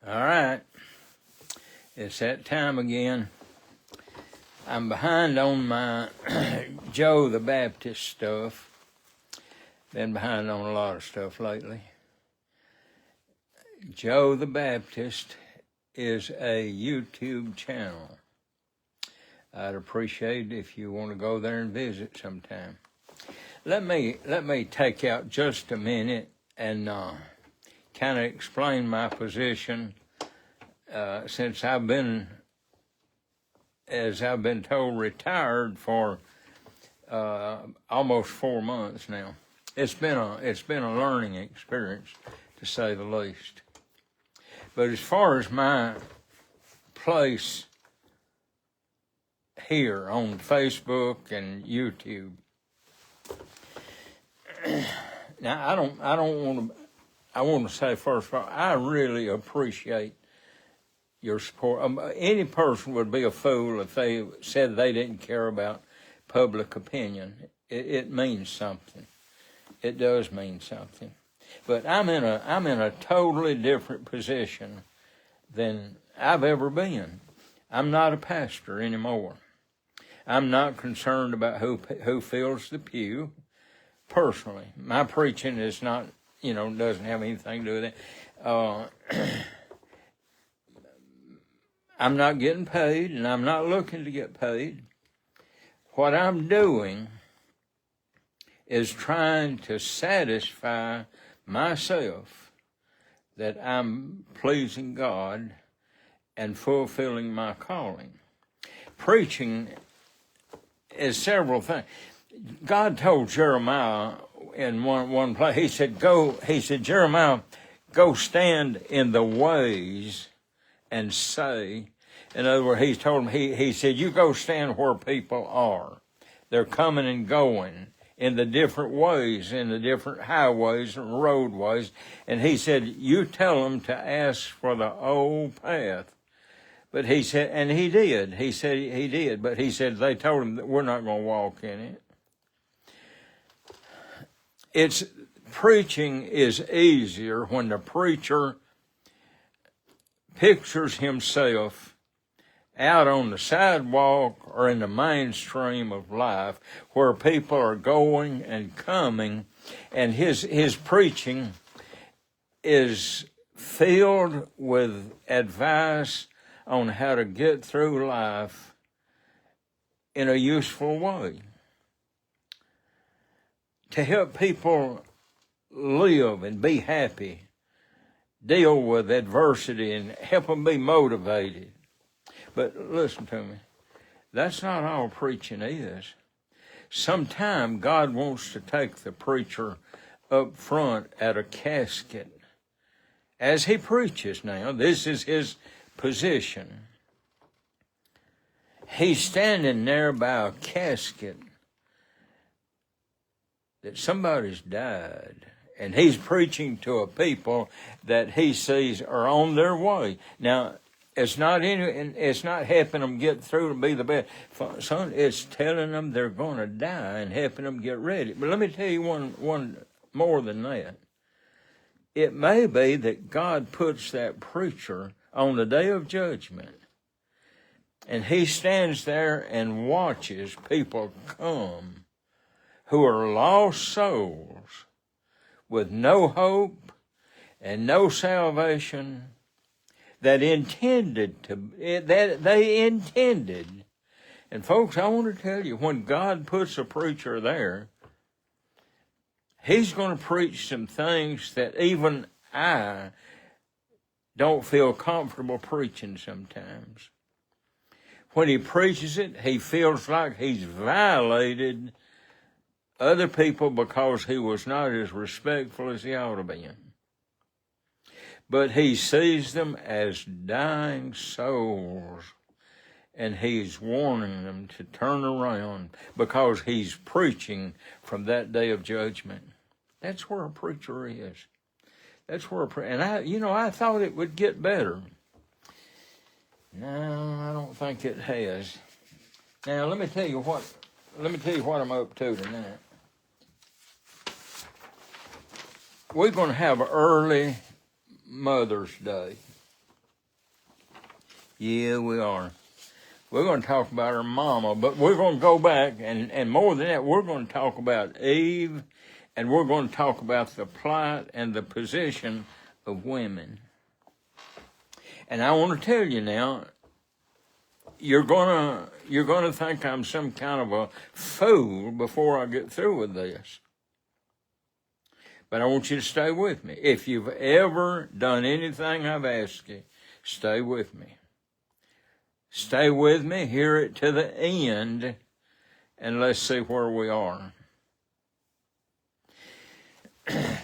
All right, it's that time again. I'm behind on my Joe the Baptist stuff. Been behind on a lot of stuff lately. Joe the Baptist is a YouTube channel. I'd appreciate it if you want to go there and visit sometime. Let me take out just a minute and kind of explain my position since I've been, as I've been told, retired for almost 4 months now. It's been a learning experience, to say the least. But as far as my place here on Facebook and YouTube, now I want to say first of all, I really appreciate your support. Any person would be a fool if they said they didn't care about public opinion. It means something. It does mean something. But I'm in a totally different position than I've ever been. I'm not a pastor anymore. I'm not concerned about who fills the pew. Personally, my preaching is not, doesn't have anything to do with it. I'm not getting paid, and I'm not looking to get paid. What I'm doing is trying to satisfy myself that I'm pleasing God and fulfilling my calling. Preaching is several things. God told Jeremiah in one place, he said, Jeremiah, go stand in the ways and say. In other words, he told him, he said, you go stand where people are. They're coming and going in the different ways, in the different highways and roadways. And he said, you tell them to ask for the old path. But he said, and he did. He said he did. But he said, they told him that we're not going to walk in it. Preaching is easier when the preacher pictures himself out on the sidewalk or in the mainstream of life where people are going and coming, and his preaching is filled with advice on how to get through life in a useful way, to help people live and be happy, deal with adversity, and help them be motivated. But listen to me, that's not all preaching is. Sometimes God wants to take the preacher up front at a casket. As he preaches now, this is his position. He's standing there by a casket that somebody's died, and he's preaching to a people that he sees are on their way. Now, it's not helping them get through to be the best. Son, it's telling them they're going to die and helping them get ready. But let me tell you one more than that. It may be that God puts that preacher on the day of judgment, and he stands there and watches people come who are lost souls with no hope and no salvation that they intended. And folks, I want to tell you, when God puts a preacher there, he's going to preach some things that even I don't feel comfortable preaching sometimes. When he preaches it, he feels like he's violated other people because he was not as respectful as he ought to be. But he sees them as dying souls, and he's warning them to turn around because he's preaching from that day of judgment. That's where a preacher is. That's where and I thought it would get better. No, I don't think it has. Now let me tell you what I'm up to tonight. We're going to have early Mother's Day. Yeah, we are. We're going to talk about her mama, but we're going to go back, and more than that, we're going to talk about Eve, and we're going to talk about the plight and the position of women. And I want to tell you now, you're gonna think I'm some kind of a fool before I get through with this. But I want you to stay with me. If you've ever done anything I've asked you, stay with me. Stay with me, hear it to the end, and let's see where we are.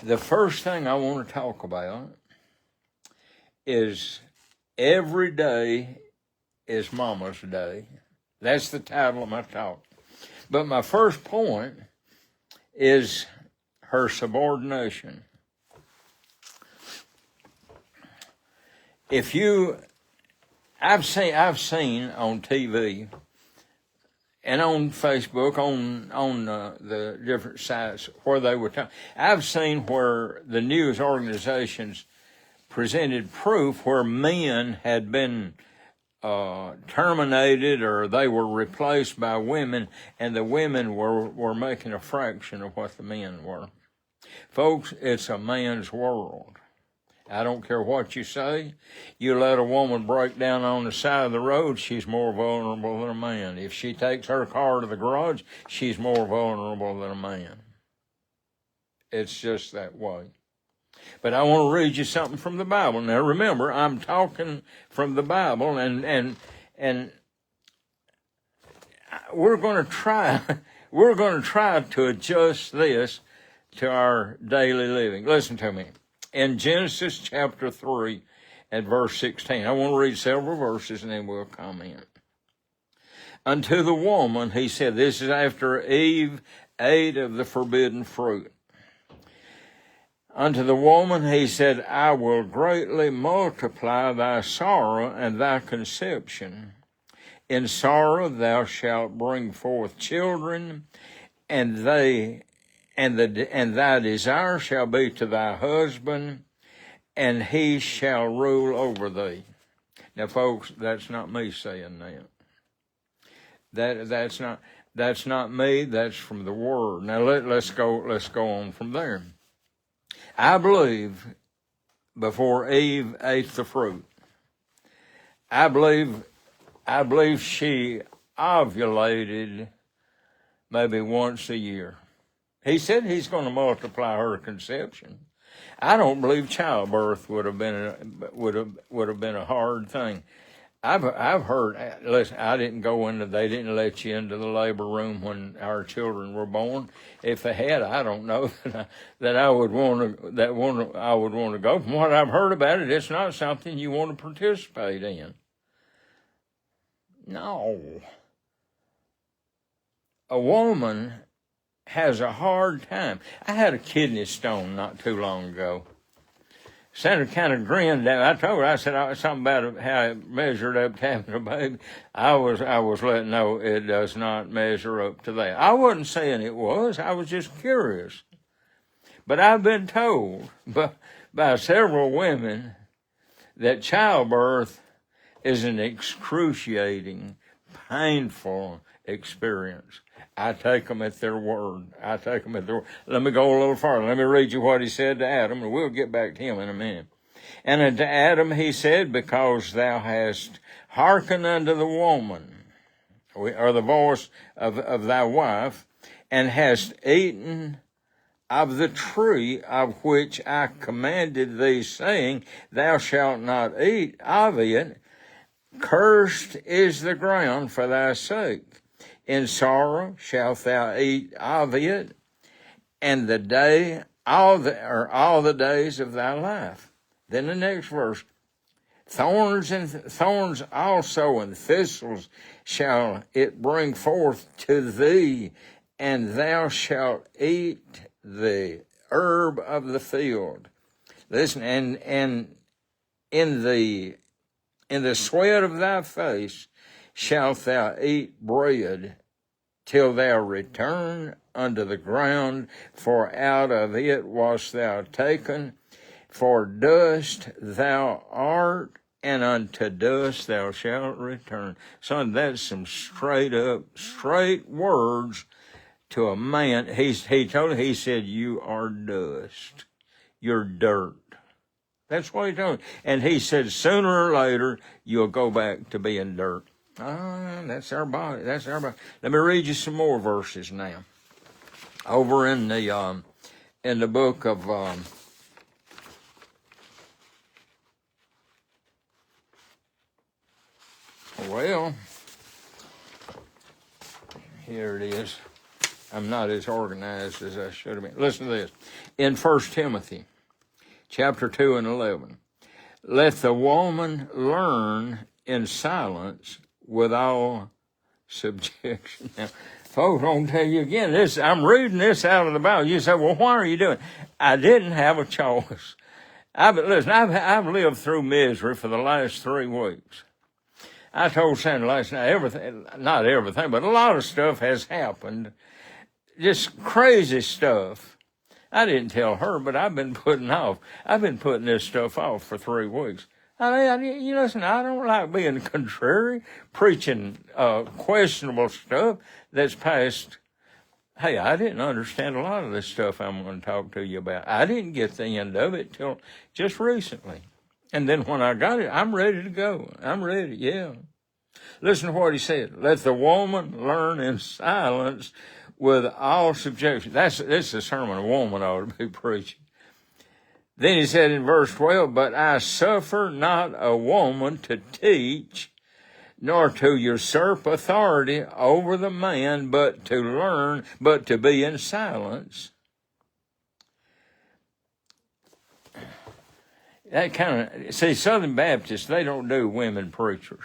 The first thing I want to talk about is every day is Mama's Day. That's the title of my talk. But my first point is her subordination. I've seen on TV and on Facebook, on the different sites where they were talking. I've seen where the news organizations presented proof where men had been terminated or they were replaced by women, and the women were making a fraction of what the men were. Folks, it's a man's world. I don't care what you say. You let a woman break down on the side of the road, she's more vulnerable than a man. If she takes her car to the garage, she's more vulnerable than a man. It's just that way. But I want to read you something from the Bible. Now remember, I'm talking from the Bible, and we're going to try to adjust this to our daily living. Listen to me. In Genesis chapter 3 and verse 16, I want to read several verses and then we'll comment. Unto the woman, he said, this is after Eve ate of the forbidden fruit. Unto the woman, he said, I will greatly multiply thy sorrow and thy conception. In sorrow thou shalt bring forth children, and thy desire shall be to thy husband, and he shall rule over thee. Now, folks, that's not me saying that. That's not me. That's from the Word. Now let's go on from there. I believe before Eve ate the fruit, I believe she ovulated maybe once a year. He said he's going to multiply her conception. I don't believe childbirth would have been a hard thing. I've heard. Listen, I didn't go into. They didn't let you into the labor room when our children were born. If they had, I don't know that I would want to go. From what I've heard about it, it's not something you want to participate in. No. A woman has a hard time. I had a kidney stone not too long ago. Senator kind of grinned at me. I told her, I said something about how it measured up to having a baby. I was letting know it does not measure up to that. I wasn't saying it was. I was just curious. But I've been told by several women that childbirth is an excruciating, painful experience. I take them at their word. Let me go a little farther. Let me read you what he said to Adam, and we'll get back to him in a minute. And unto Adam he said, because thou hast hearkened unto the woman, or the voice of thy wife, and hast eaten of the tree of which I commanded thee, saying, thou shalt not eat of it, cursed is the ground for thy sake. In sorrow shalt thou eat of it, and all the days of thy life. Then the next verse, thorns also and thistles shall it bring forth to thee, and thou shalt eat the herb of the field. Listen, and in the sweat of thy face shalt thou eat bread till thou return unto the ground, for out of it wast thou taken, for dust thou art, and unto dust thou shalt return. Son, that's some straight words to a man. He told him, he said, you are dust. You're dirt. That's what he told him. And he said, sooner or later, you'll go back to being dirt. That's our body. That's our body. Let me read you some more verses now. Over in the book of here it is. I'm not as organized as I should have been. Listen to this. In 1 Timothy, chapter 2 and 11, let the woman learn in silence with all subjection. Now, folks, I'm going to tell you again, I'm reading this out of the Bible. You say, well, why are you doing it? I didn't have a choice. I've lived through misery for the last 3 weeks. I told Sandra last night, not everything, but a lot of stuff has happened. Just crazy stuff. I didn't tell her, but I've been putting this stuff off for 3 weeks. Listen, I don't like being contrary, preaching questionable stuff that's past. Hey, I didn't understand a lot of this stuff I'm going to talk to you about. I didn't get the end of it till just recently. And then when I got it, I'm ready to go. I'm ready, yeah. Listen to what he said. Let the woman learn in silence with all subjection. This is a sermon a woman ought to be preaching. Then he said in verse 12, but I suffer not a woman to teach, nor to usurp authority over the man, but to learn, but to be in silence. That Southern Baptists, they don't do women preachers.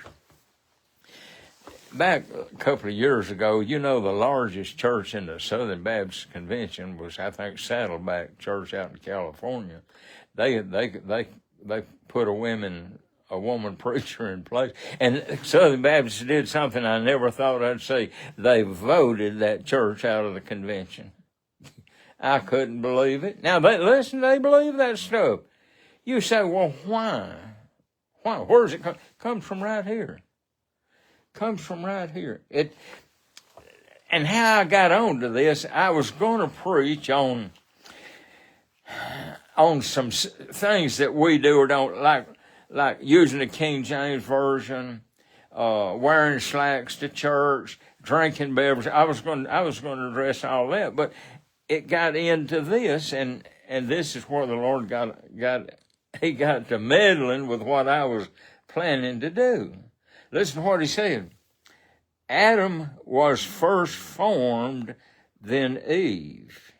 Back a couple of years ago, the largest church in the Southern Baptist Convention was, I think, Saddleback Church out in California. They put a woman preacher in place. And Southern Baptists did something I never thought I'd see. They voted that church out of the convention. I couldn't believe it. Now, they believe that stuff. You say, well, why? Why? Where does it come? Comes from right here. Comes from right here. And how I got onto this, I was going to preach on some things that we do or don't like using the King James Version, wearing slacks to church, drinking beverages. I was going to address all that, but it got into this, and this is where the Lord got to meddling with what I was planning to do. Listen to what he said. Adam was first formed, then Eve.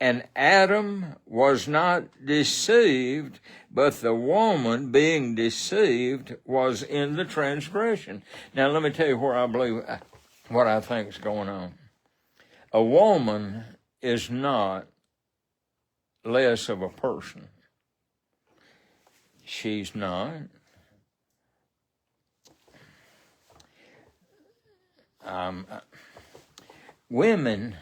And Adam was not deceived, but the woman, being deceived, was in the transgression. Now, let me tell you where I believe, what I think is going on. A woman is not less of a person. She's not. Women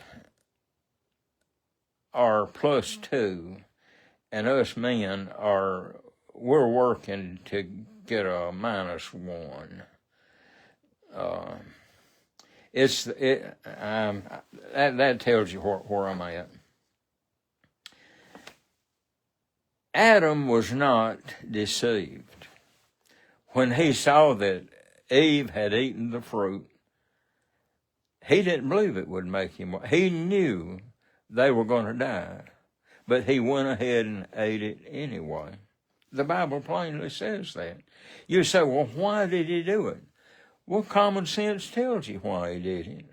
are +2, and us men we're working to get a -1. That tells you where I'm at. Adam was not deceived. When he saw that Eve had eaten the fruit, he didn't believe it would make him. He knew they were going to die, but he went ahead and ate it anyway. The Bible plainly says that. You say, well, why did he do it? Well, common sense tells you why he did it.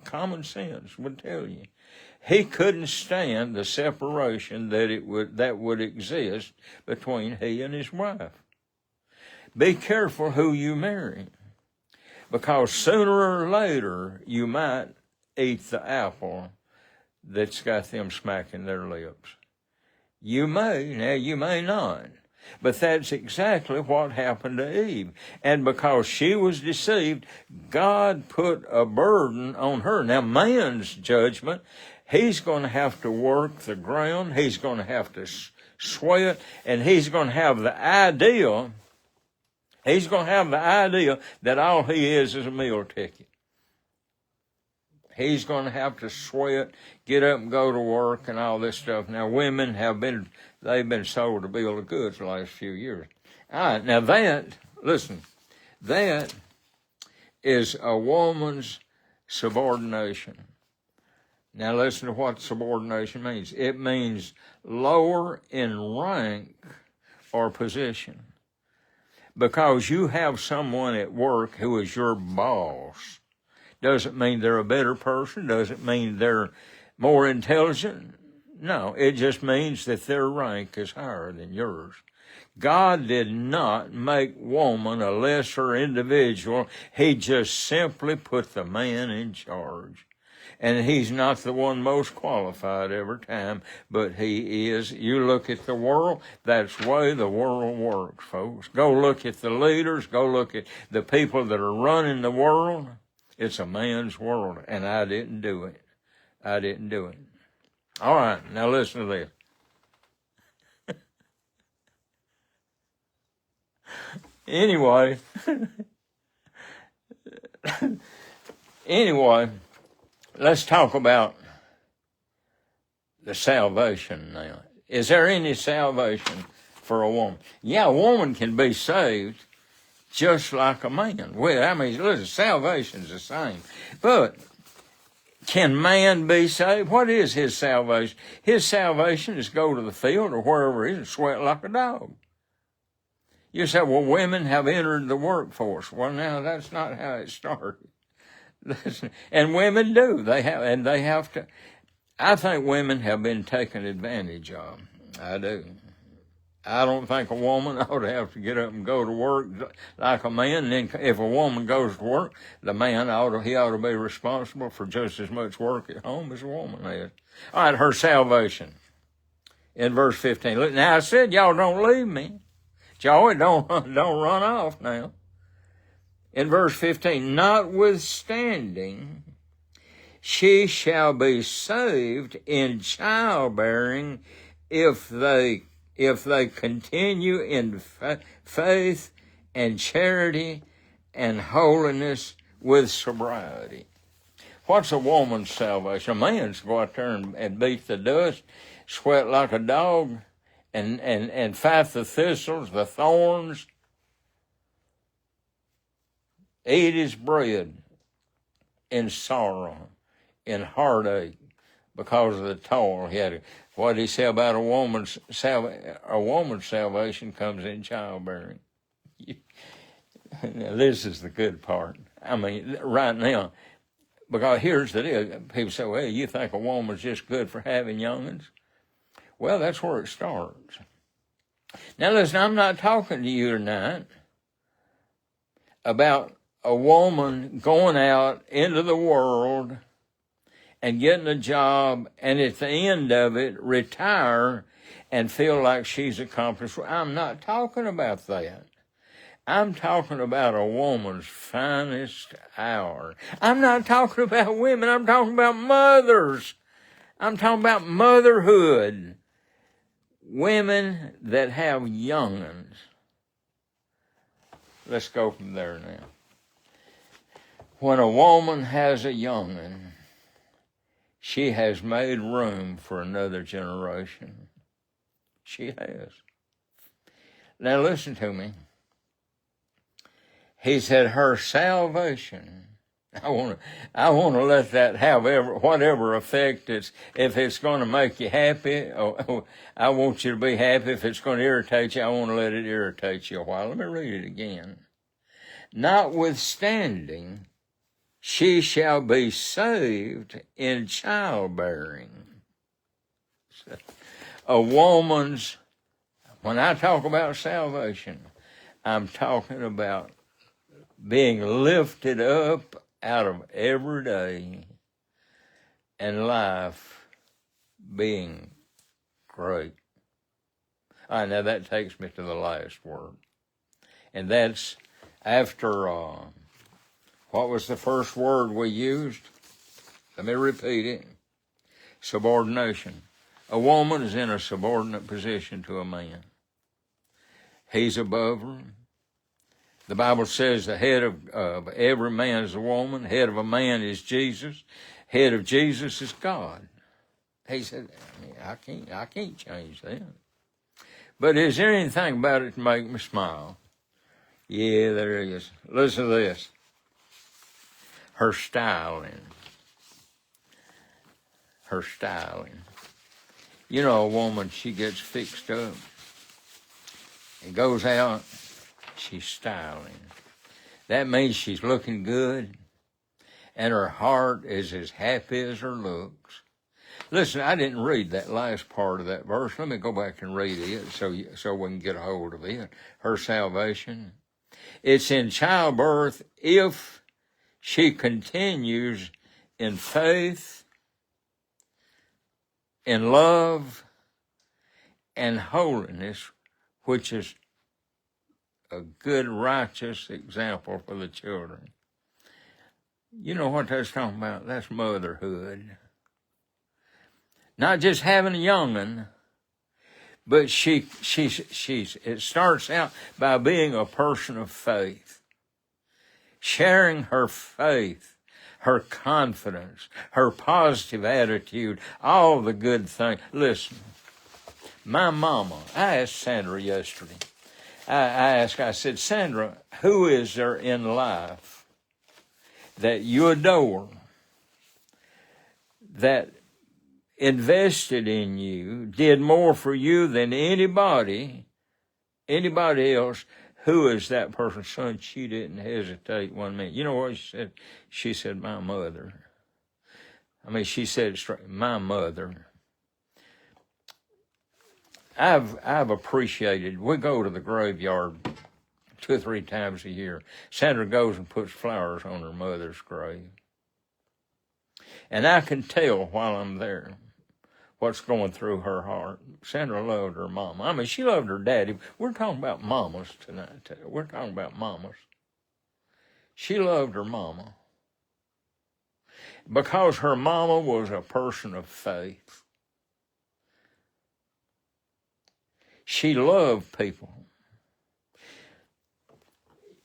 Common sense would tell you. He couldn't stand the separation that would exist between he and his wife. Be careful who you marry, because sooner or later you might eat the apple that's got them smacking their lips. You may not. But that's exactly what happened to Eve. And because she was deceived, God put a burden on her. Now, man's judgment, he's going to have to work the ground, he's going to have to sweat, and he's going to have the idea He's going to have the idea that all he is a meal ticket. He's going to have to sweat, get up and go to work and all this stuff. Now, women they've been sold a bill of goods the last few years. All right, now that is a woman's subordination. Now listen to what subordination means. It means lower in rank or position. Because you have someone at work who is your boss, doesn't mean they're a better person, doesn't mean they're more intelligent. No, it just means that their rank is higher than yours. God did not make woman a lesser individual. He just simply put the man in charge. And he's not the one most qualified every time, but he is. You look at the world, that's the way the world works, folks. Go look at the leaders, go look at the people that are running the world. It's a man's world, and I didn't do it. I didn't do it. All right, now listen to this. Anyway, let's talk about the salvation now. Is there any salvation for a woman? Yeah, a woman can be saved just like a man. Well, I mean, listen, salvation's the same. But can man be saved? What is his salvation? His salvation is go to the field or wherever he is and sweat like a dog. You say, well, women have entered the workforce. Well, now, that's not how it started. And women do. They have to. I think women have been taken advantage of. I do. I don't think a woman ought to have to get up and go to work like a man. And then if a woman goes to work, the man ought to be responsible for just as much work at home as a woman is. All right, her salvation. In verse 15. Look, now I said, y'all don't leave me. Y'all don't run off now. In verse 15, notwithstanding, she shall be saved in childbearing if they continue in faith and charity and holiness with sobriety. What's a woman's salvation? A man's go out there and beat the dust, sweat like a dog, and fight the thistles, the thorns, eat his bread in sorrow, in heartache, because of the toil he had. What did he say about a woman's salvation comes in childbearing. Now, this is the good part. I mean, right now, because here's the deal. People say, well, you think a woman's just good for having young'uns? Well, that's where it starts. Now, listen, I'm not talking to you tonight about a woman going out into the world and getting a job and at the end of it retire and feel like she's accomplished. I'm not talking about that. I'm talking about a woman's finest hour. I'm not talking about women. I'm talking about mothers. I'm talking about motherhood. Women that have young'uns. Let's go from there now. When a woman has a young'un, she has made room for another generation. She has. Now listen to me. He said her salvation. I want to let that have whatever effect it's. If it's going to make you happy, I want you to be happy. If it's going to irritate you, I want to let it irritate you a while. Let me read it again. Notwithstanding, she shall be saved in childbearing. A woman's. When I talk about salvation, I'm talking about being lifted up out of every day and life being great. All right, now that takes me to the last word. And that's after, what was the first word we used? Let me repeat it. Subordination. A woman is in a subordinate position to a man. He's above her. The Bible says the head of every man is a woman, head of a man is Jesus, head of Jesus is God. He said, I can't change that. But is there anything about it to make me smile? Yeah, there is. Listen to this. Her styling. Her styling. You know, a woman, she gets fixed up and goes out, she's styling. That means she's looking good, and her heart is as happy as her looks. Listen, I didn't read that last part of that verse. Let me go back and read it so we can get a hold of it. Her salvation. It's in childbirth if she continues in faith, in love, and holiness, which is a good, righteous example for the children. You know what that's talking about? That's motherhood. Not just having a young'un, but it starts out by being a person of faith, sharing her faith, her confidence, her positive attitude, all the good things. Listen, my mama, I asked Sandra yesterday, I said, Sandra, who is there in life that you adore, that invested in you, did more for you than anybody else? Who is that person? Son, she didn't hesitate 1 minute. You know what she said? She said, my mother. I mean, she said it straight, my mother. I've appreciated, we go to the graveyard 2 or 3 times a year. Sandra goes and puts flowers on her mother's grave. And I can tell while I'm there what's going through her heart. Sandra loved her mama. I mean, she loved her daddy. We're talking about mamas tonight. We're talking about mamas. She loved her mama because her mama was a person of faith. She loved people.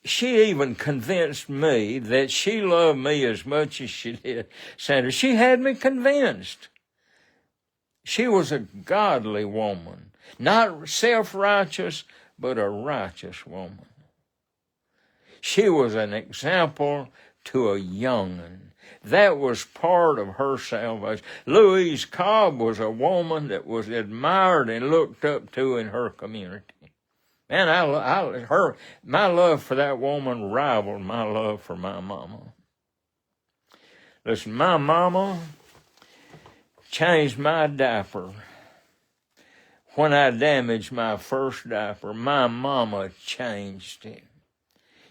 She even convinced me that she loved me as much as she did Sandra. She had me convinced. She was a godly woman, not self-righteous, but a righteous woman. She was an example to a young'un. That was part of her salvation. Louise Cobb was a woman that was admired and looked up to in her community. Man, my love for that woman rivaled my love for my mama. Listen, my mama changed my diaper. When I damaged my first diaper, my mama changed it.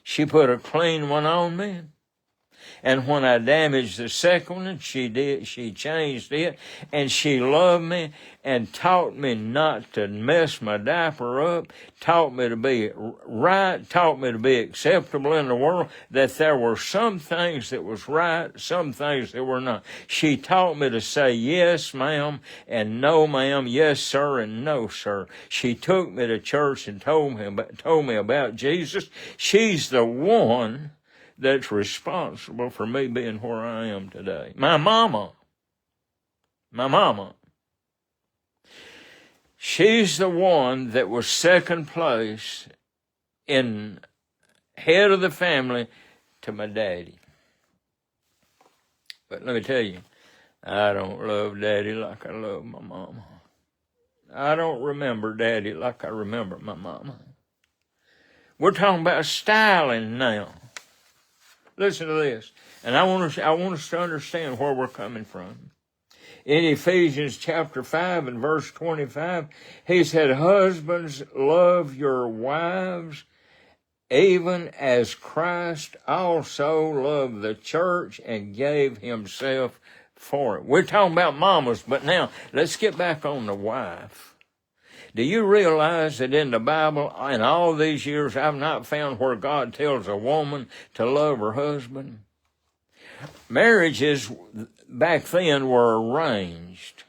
She put a clean one on me. And when I damaged the second one, she changed it, and she loved me and taught me not to mess my diaper up, taught me to be right, taught me to be acceptable in the world, that there were some things that was right, some things that were not. She taught me to say yes, ma'am, and no, ma'am, yes, sir, and no, sir. She took me to church and told me about Jesus. She's the one that's responsible for me being where I am today. My mama. She's the one that was second place in head of the family to my daddy. But let me tell you, I don't love daddy like I love my mama. I don't remember daddy like I remember my mama. We're talking about styling now. Listen to this, and I want us to understand where we're coming from. In Ephesians chapter 5 and verse 25, he said, husbands, love your wives, even as Christ also loved the church and gave himself for it. We're talking about mamas, but now let's get back on the wife. Do you realize that in the Bible, in all these years, I've not found where God tells a woman to love her husband? Marriages back then were arranged.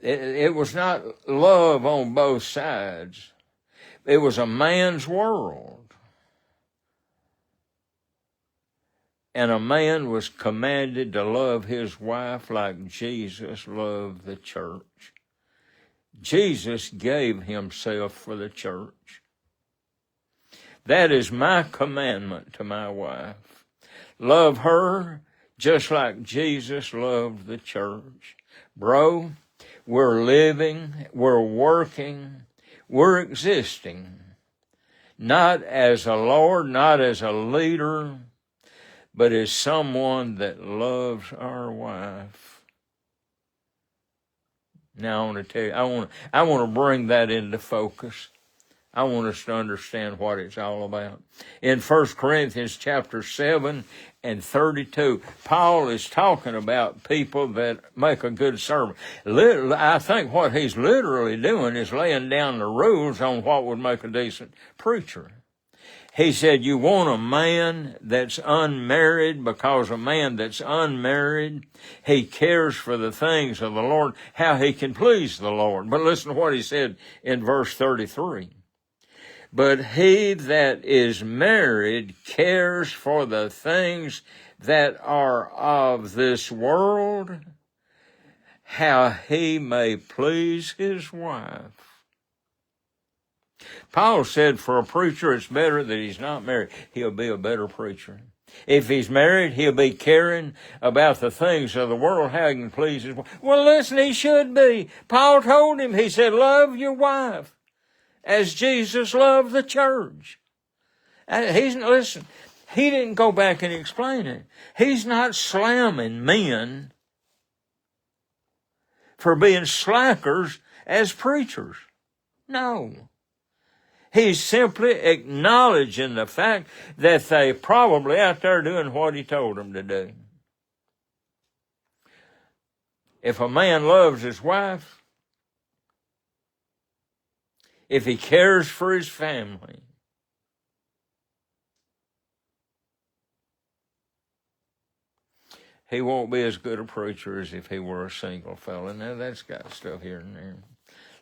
It was not love on both sides. It was a man's world. And a man was commanded to love his wife like Jesus loved the church. Jesus gave himself for the church. That is my commandment to my wife. Love her just like Jesus loved the church. Bro, we're living, we're working, we're existing, not as a Lord, not as a leader, but as someone that loves our wife. Now I want to tell you, I want to bring that into focus. I want us to understand what it's all about. In 1 Corinthians chapter 7 and 32, Paul is talking about people that make a good servant. I think what he's literally doing is laying down the rules on what would make a decent preacher. He said, you want a man that's unmarried, because a man that's unmarried, he cares for the things of the Lord, how he can please the Lord. But listen to what he said in verse 33. But he that is married cares for the things that are of this world, how he may please his wife. Paul said for a preacher, it's better that he's not married. He'll be a better preacher. If he's married, he'll be caring about the things of the world, how he can please his wife. Well, listen, he should be. Paul told him, he said, love your wife as Jesus loved the church. Listen, he didn't go back and explain it. He's not slamming men for being slackers as preachers. No. He's simply acknowledging the fact that they probably out there doing what he told them to do. If a man loves his wife, if he cares for his family, he won't be as good a preacher as if he were a single fella. Now that's got stuff here and there.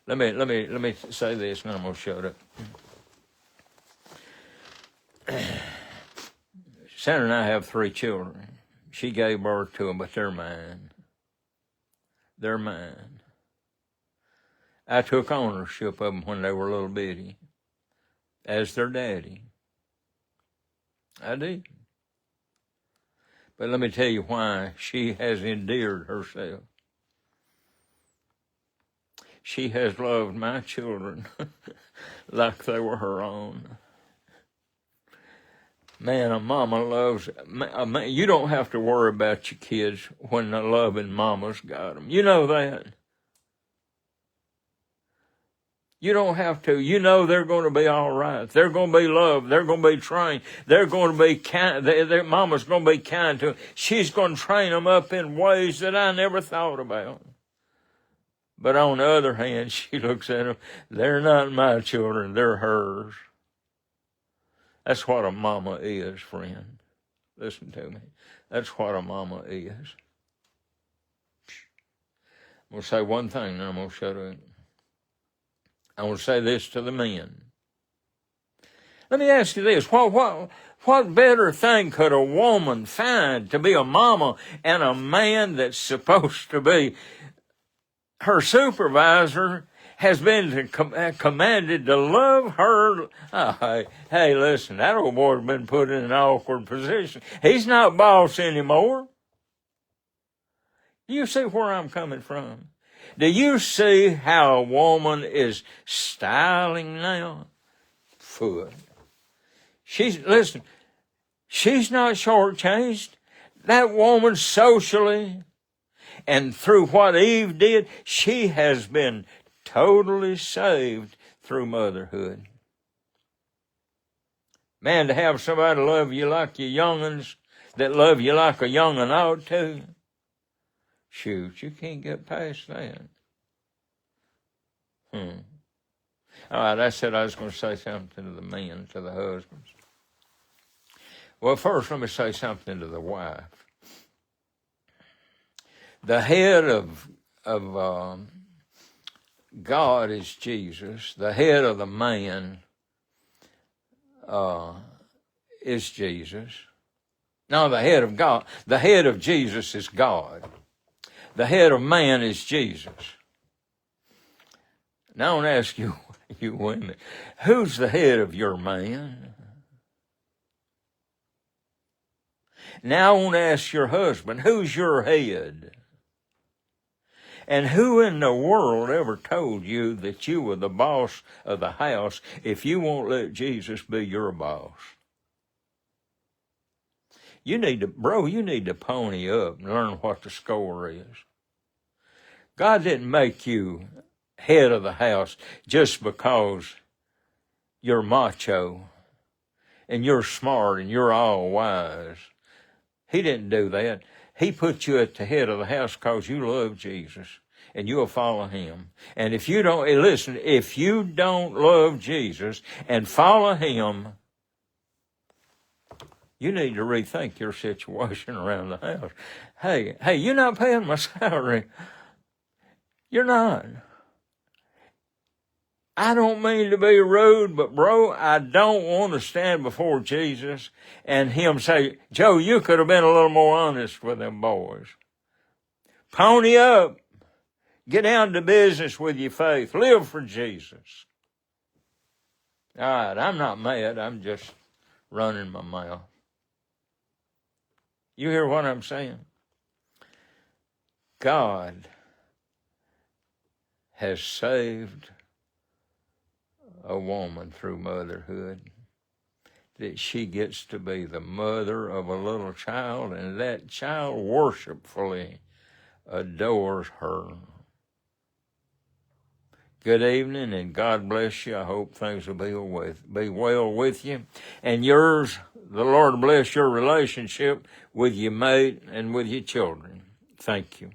Let me say this, and I'm gonna shut up. Sandra and I have 3 children. She gave birth to them, but they're mine. They're mine. I took ownership of them when they were little bitty, as their daddy. I did. But let me tell you why she has endeared herself. She has loved my children like they were her own. Man, a mama loves, you don't have to worry about your kids when the loving mama's got them. You know that. You don't have to. You know they're going to be all right. They're going to be loved. They're going to be trained. They're going to be kind. Their mama's going to be kind to them. She's going to train them up in ways that I never thought about. But on the other hand, she looks at them, they're not my children, they're hers. That's what a mama is, friend. Listen to me. That's what a mama is. I'm going to say one thing, then I'm going to shut up. I want to say this to the men. Let me ask you this. What better thing could a woman find to be a mama and a man that's supposed to be her supervisor has been commanded to love her? Hey, listen, that old boy's been put in an awkward position. He's not boss anymore. You see where I'm coming from? Do you see how a woman is styling now? Foot. She's not shortchanged. That woman socially, and through what Eve did, she has been totally saved through motherhood. Man, to have somebody love you like your young'uns, that love you like a young'un ought to, shoot, you can't get past that. All right, I said I was going to say something to the men, to the husbands. Well, first, let me say something to the wife. The head of God is Jesus. The head of the man is Jesus. No, the head of God. The head of Jesus is God. The head of man is Jesus. Now I want to ask you, you women, who's the head of your man? Now I want to ask your husband, who's your head? And who in the world ever told you that you were the boss of the house if you won't let Jesus be your boss? You need to pony up and learn what the score is. God didn't make you head of the house just because you're macho and you're smart and you're all wise. He didn't do that. He put you at the head of the house because you love Jesus and you'll follow him. And if you don't love Jesus and follow him, you need to rethink your situation around the house. Hey, you're not paying my salary. You're not. I don't mean to be rude, but bro, I don't want to stand before Jesus and him say, Joe, you could have been a little more honest with them boys. Pony up. Get down to business with your faith. Live for Jesus. All right, I'm not mad. I'm just running my mouth. You hear what I'm saying? God has saved a woman through motherhood, that she gets to be the mother of a little child, and that child worshipfully adores her. Good evening, and God bless you. I hope things will be well with you. And yours, the Lord bless your relationship with your mate and with your children. Thank you.